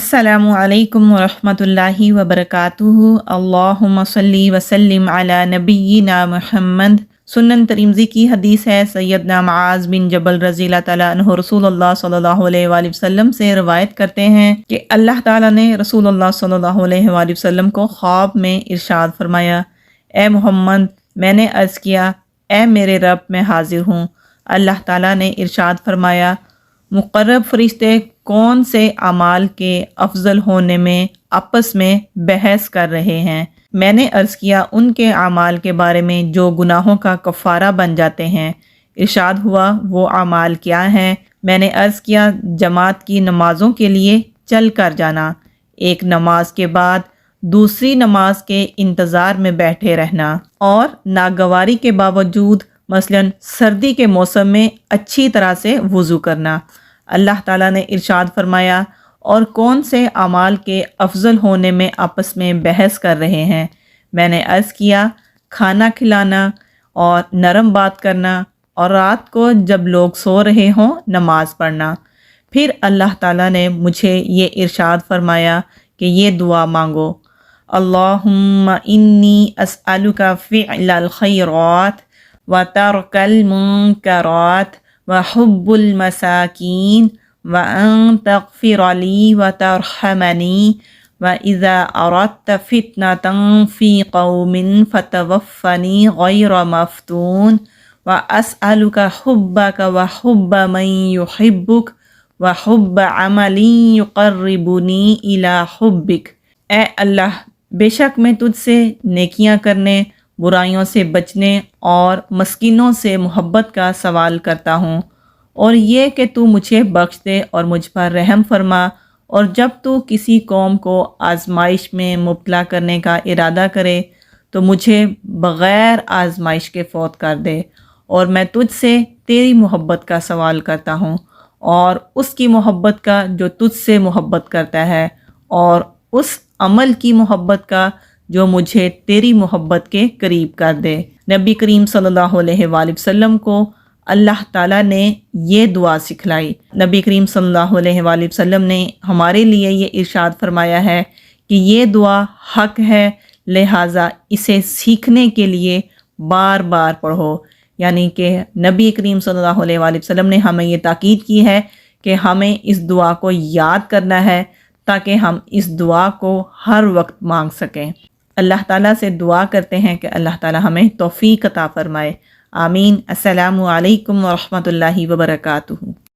السلام علیکم ورحمۃ اللہ وبرکاتہ۔ اللہم صلی وسلم علی نبینا محمد۔ سنن ترمذی کی حدیث ہے، سیدنا معاذ بن جبل رضی اللہ تعالیٰ عنہ رسول اللہ صلی اللہ علیہ وآلہ وسلم سے روایت کرتے ہیں کہ اللہ تعالیٰ نے رسول اللہ صلی اللہ علیہ وآلہ وسلم کو خواب میں ارشاد فرمایا، اے محمد، میں نے عرض کیا، اے میرے رب، میں حاضر ہوں۔ اللہ تعالیٰ نے ارشاد فرمایا، مقرب فرشتے کون سے اعمال کے افضل ہونے میں آپس میں بحث کر رہے ہیں؟ میں نے عرض کیا، ان کے اعمال کے بارے میں جو گناہوں کا کفارہ بن جاتے ہیں۔ ارشاد ہوا، وہ اعمال کیا ہیں؟ میں نے عرض کیا، جماعت کی نمازوں کے لیے چل کر جانا، ایک نماز کے بعد دوسری نماز کے انتظار میں بیٹھے رہنا، اور ناگواری کے باوجود مثلاً سردی کے موسم میں اچھی طرح سے وضو کرنا۔ اللہ تعالیٰ نے ارشاد فرمایا، اور کون سے اعمال کے افضل ہونے میں آپس میں بحث کر رہے ہیں؟ میں نے عرض کیا، کھانا کھلانا اور نرم بات کرنا، اور رات کو جب لوگ سو رہے ہوں نماز پڑھنا۔ پھر اللہ تعالیٰ نے مجھے یہ ارشاد فرمایا کہ یہ دعا مانگو، اللہم انی اسألک فعل الخیرات وترک المنکرات وحب المساکین وأن تغفر لي وترحمني وإذا أردت فتنة في قوم فتوفني غير مفتون وأسألك حبك وحب من يحبك وحب عمل يقربني إلى حبك۔ اے اللہ، بے شک میں تجھ سے نیکیاں کرنے، برائیوں سے بچنے اور مسکینوں سے محبت کا سوال کرتا ہوں، اور یہ کہ تو مجھے بخش دے اور مجھ پر رحم فرما، اور جب تو کسی قوم کو آزمائش میں مبتلا کرنے کا ارادہ کرے تو مجھے بغیر آزمائش کے فوت کر دے، اور میں تجھ سے تیری محبت کا سوال کرتا ہوں، اور اس کی محبت کا جو تجھ سے محبت کرتا ہے، اور اس عمل کی محبت کا جو مجھے تیری محبت کے قریب کر دے۔ نبی کریم صلی اللہ علیہ وآلہ وسلم کو اللہ تعالیٰ نے یہ دعا سکھلائی۔ نبی کریم صلی اللہ علیہ وآلہ وسلم نے ہمارے لیے یہ ارشاد فرمایا ہے کہ یہ دعا حق ہے، لہٰذا اسے سیکھنے کے لیے بار بار پڑھو۔ یعنی کہ نبی کریم صلی اللہ علیہ وآلہ وسلم نے ہمیں یہ تاکید کی ہے کہ ہمیں اس دعا کو یاد کرنا ہے تاکہ ہم اس دعا کو ہر وقت مانگ سکیں۔ اللہ تعالیٰ سے دعا کرتے ہیں کہ اللہ تعالیٰ ہمیں توفیق عطا فرمائے۔ آمین۔ السلام علیکم ورحمۃ اللہ وبرکاتہ۔